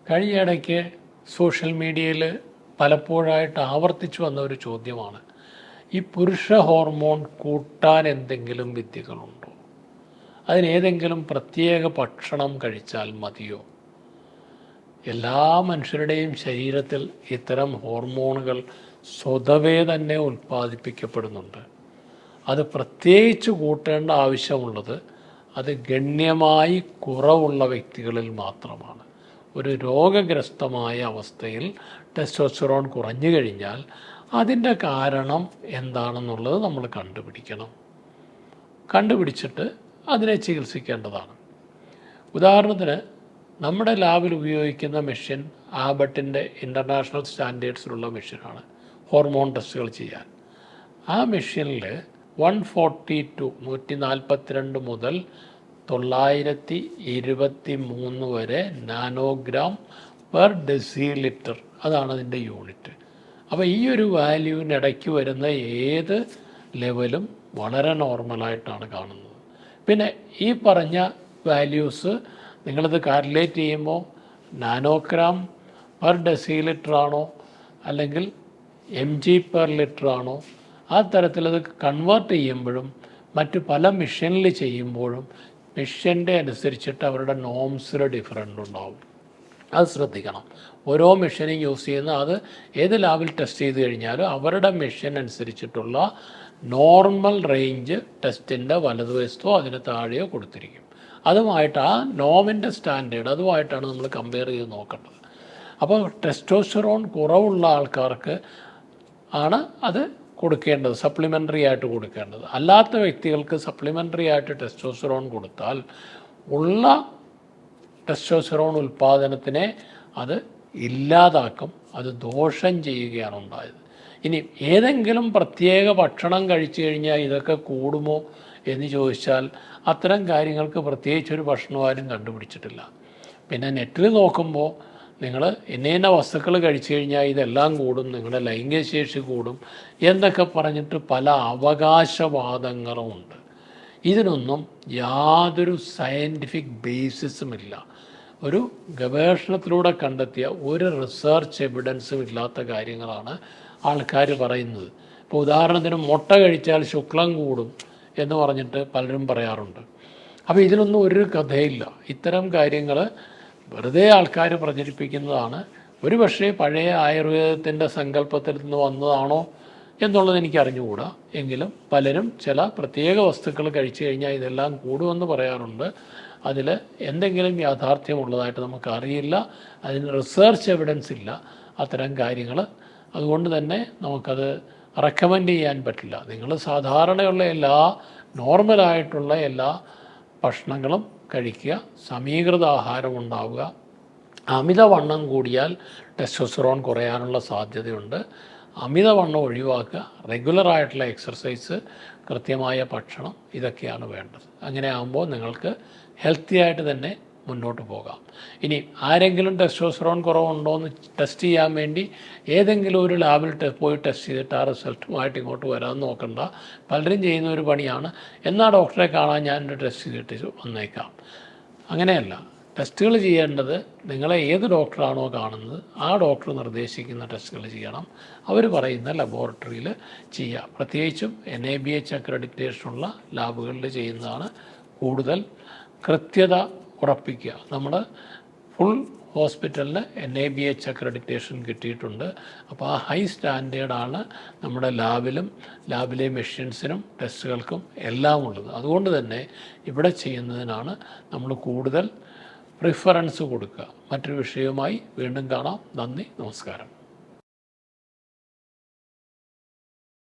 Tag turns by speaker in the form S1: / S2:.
S1: കഴിഞ്ഞ ഇടയ്ക്ക് സോഷ്യൽ മീഡിയയിൽ പലപ്പോഴായിട്ട് ആവർത്തിച്ചു വന്ന ഒരു ചോദ്യമാണ്, ഈ പുരുഷ ഹോർമോൺ കൂട്ടാൻ എന്തെങ്കിലും വിദ്യകളുണ്ടോ? അതിനേതെങ്കിലും പ്രത്യേക ഭക്ഷണം കഴിച്ചാൽ മതിയോ? എല്ലാ മനുഷ്യരുടെയും ശരീരത്തിൽ ഇത്തരം ഹോർമോണുകൾ സ്വതവേ തന്നെ ഉൽപ്പാദിപ്പിക്കപ്പെടുന്നുണ്ട്. അത് പ്രത്യേകിച്ച് കൂട്ടേണ്ട ആവശ്യമുള്ളത് അത് ഗണ്യമായി കുറവുള്ള വ്യക്തികളിൽ മാത്രമാണ്. ഒരു രോഗഗ്രസ്തമായ അവസ്ഥയിൽ ടെസ്റ്റോസ്റ്ററോൺ കുറഞ്ഞു കഴിഞ്ഞാൽ അതിൻ്റെ കാരണം എന്താണെന്നുള്ളത് നമ്മൾ കണ്ടുപിടിച്ചിട്ട് അതിനെ ചികിത്സിക്കേണ്ടതാണ്. ഉദാഹരണത്തിന് നമ്മുടെ ലാബിൽ ഉപയോഗിക്കുന്ന മെഷീൻ ആബട്ടിൻ്റെ ഇൻ്റർനാഷണൽ സ്റ്റാൻഡേർഡ്സിലുള്ള മെഷീനാണ് ഹോർമോൺ ടെസ്റ്റുകൾ ചെയ്യാൻ. ആ മെഷീനിൽ 142 മുതൽ 923 വരെ നാനോഗ്രാം പെർ ഡെസിലിറ്റർ, അതാണ് അതിൻ്റെ യൂണിറ്റ്. അപ്പോൾ ഈ ഒരു വാല്യൂവിനിടയ്ക്ക് വരുന്ന ഏത് ലെവലും വളരെ നോർമലായിട്ടാണ് കാണുന്നത്. പിന്നെ ഈ പറഞ്ഞ വാല്യൂസ് നിങ്ങളിത് കാൽക്കുലേറ്റ് ചെയ്യുമ്പോൾ നാനോഗ്രാം പെർ ഡെസിലിറ്റർ ആണോ അല്ലെങ്കിൽ mg പെർ ലിറ്റർ ആണോ, ആ തരത്തിലത് കൺവേർട്ട് ചെയ്യുമ്പോഴും മറ്റു പല മെഷീനിൽ ചെയ്യുമ്പോഴും മെഷീൻ്റെ അനുസരിച്ചിട്ട് അവരുടെ നോംസിൽ ഡിഫറൻ്റ് ഉണ്ടാവും. അത് ശ്രദ്ധിക്കണം. ഓരോ മെഷീനും യൂസ് ചെയ്യുന്ന അത് ഏത് ലാബിൽ ടെസ്റ്റ് ചെയ്ത് കഴിഞ്ഞാലും അവരുടെ മെഷീൻ അനുസരിച്ചിട്ടുള്ള നോർമൽ റേഞ്ച് ടെസ്റ്റിൻ്റെ വലതുവശത്തോ അതിന് താഴെയോ കൊടുത്തിരിക്കും. അതുമായിട്ട് ആ നോമിൻ്റെ സ്റ്റാൻഡേർഡ് അതുമായിട്ടാണ് നമ്മൾ കമ്പയർ ചെയ്ത് നോക്കേണ്ടത്. അപ്പോൾ ടെസ്റ്റോസ്റ്ററോൺ കുറവുള്ള ആൾക്കാർക്ക് ആണ് അത് കൊടുക്കേണ്ടത്, സപ്ലിമെൻ്ററി ആയിട്ട് കൊടുക്കേണ്ടത്. അല്ലാത്ത വ്യക്തികൾക്ക് സപ്ലിമെൻ്ററി ആയിട്ട് ടെസ്റ്റോസ്റ്ററോൺ കൊടുത്താൽ ഉള്ള ടെസ്റ്റോസ്റ്ററോൺ ഉൽപ്പാദനത്തിനെ അത് ഇല്ലാതാക്കും, അത് ദോഷം ചെയ്യുകയാണ് ഉണ്ടായത്. ഇനി ഏതെങ്കിലും പ്രത്യേക ഭക്ഷണം കഴിച്ചു കഴിഞ്ഞാൽ ഇതൊക്കെ കൂടുമോ എന്ന് ചോദിച്ചാൽ അത്തരം കാര്യങ്ങൾക്ക് പ്രത്യേകിച്ചൊരു ഭക്ഷണം ആരും കണ്ടുപിടിച്ചിട്ടില്ല. പിന്നെ നെറ്റിൽ നോക്കുമ്പോൾ നിങ്ങൾ ഇന്ന വസ്തുക്കൾ കഴിച്ചു കഴിഞ്ഞാൽ ഇതെല്ലാം കൂടും, നിങ്ങളുടെ ലൈംഗികശേഷി കൂടും എന്നൊക്കെ പറഞ്ഞിട്ട് പല അവകാശവാദങ്ങളുമുണ്ട്. ഇതിനൊന്നും യാതൊരു സയൻറ്റിഫിക് ബേസിസുമില്ല. ഒരു ഗവേഷണത്തിലൂടെ കണ്ടെത്തിയ ഒരു റിസർച്ച് എവിഡൻസും ഇല്ലാത്ത കാര്യങ്ങളാണ് ആൾക്കാർ പറയുന്നത്. ഇപ്പോൾ ഉദാഹരണത്തിന് മുട്ട കഴിച്ചാൽ ശുക്ലം കൂടും എന്ന് പറഞ്ഞിട്ട് പലരും പറയാറുണ്ട്. അപ്പോൾ ഇതിനൊന്നും ഒരു കഥയില്ല. ഇത്തരം കാര്യങ്ങൾ വെറുതെ ആൾക്കാർ പ്രചരിപ്പിക്കുന്നതാണ്. ഒരു പക്ഷേ പഴയ ആയുർവേദത്തിൻ്റെ സങ്കല്പത്തിൽ നിന്ന് വന്നതാണോ എന്നുള്ളത് എനിക്ക് അറിഞ്ഞുകൂടാ. എങ്കിലും പലരും ചില പ്രത്യേക വസ്തുക്കൾ കഴിച്ചു കഴിഞ്ഞാൽ ഇതെല്ലാം കൂടുമെന്ന് പറയാറുണ്ട്. അതിൽ എന്തെങ്കിലും യാഥാർത്ഥ്യമുള്ളതായിട്ട് നമുക്കറിയില്ല. അതിന് റിസർച്ച് എവിഡൻസ് ഇല്ല അത്തരം കാര്യങ്ങൾ. അതുകൊണ്ട് തന്നെ നമുക്കത് റെക്കമെൻഡ് ചെയ്യാൻ പറ്റില്ല. നിങ്ങൾ സാധാരണയുള്ള നോർമലായിട്ടുള്ള എല്ലാ ഭക്ഷണങ്ങളും കഴിക്കുക, സമീകൃത ആഹാരം ഉണ്ടാവുക. അമിതവണ്ണം കൂടിയാൽ ടെസ്റ്റോസ്റ്ററോൺ കുറയാനുള്ള സാധ്യതയുണ്ട്. അമിതവണ്ണം ഒഴിവാക്കുക, റെഗുലറായിട്ടുള്ള എക്സർസൈസ്, കൃത്യമായ ഭക്ഷണം, ഇതൊക്കെയാണ് വേണ്ടത്. അങ്ങനെ ആകുമ്പോൾ നിങ്ങൾക്ക് ഹെൽത്തി ആയിട്ട് തന്നെ മുന്നോട്ട് പോകാം. ഇനി ആരെങ്കിലും ടെസ്റ്റോസ്റ്ററോൺ കുറവുണ്ടോ എന്ന് ടെസ്റ്റ് ചെയ്യാൻ വേണ്ടി ഏതെങ്കിലും ഒരു ലാബിൽ പോയി ടെസ്റ്റ് ചെയ്തിട്ട് ആ റിസൾട്ടുമായിട്ട് ഇങ്ങോട്ട് വരാൻ നോക്കണ്ട. പലരും ചെയ്യുന്ന ഒരു പണിയാണ്, എന്നാൽ ഡോക്ടറെ കാണാൻ ഞാൻ ടെസ്റ്റ് ചെയ്തിട്ട് വന്നേക്കാം. അങ്ങനെയല്ല. ടെസ്റ്റുകൾ ചെയ്യേണ്ടത് നിങ്ങളെ ഏത് ഡോക്ടറാണോ കാണുന്നത് ആ ഡോക്ടർ നിർദ്ദേശിക്കുന്ന ടെസ്റ്റുകൾ ചെയ്യണം. അവർ പറയുന്ന ലബോറട്ടറിയിൽ ചെയ്യുക. പ്രത്യേകിച്ചും NABH അക്രഡിറ്റേഷനുള്ള ലാബുകളിൽ ചെയ്യുന്നതാണ് കൂടുതൽ കൃത്യത ഉറപ്പിക്കുക. നമ്മൾ ഫുൾ ഹോസ്പിറ്റലിന് NABH അക്രഡിറ്റേഷൻ കിട്ടിയിട്ടുണ്ട്. അപ്പോൾ ആ ഹൈ സ്റ്റാൻഡേർഡാണ് നമ്മുടെ ലാബിലെ മെഷീൻസിനും ടെസ്റ്റുകൾക്കും എല്ലാം ഉള്ളത്. അതുകൊണ്ട് തന്നെ ഇവിടെ ചെയ്യുന്നതിനാണ് നമ്മൾ കൂടുതൽ പ്രിഫറൻസ് കൊടുക്കുക. മറ്റൊരു വിഷയവുമായി വീണ്ടും കാണാം. നന്ദി, നമസ്കാരം.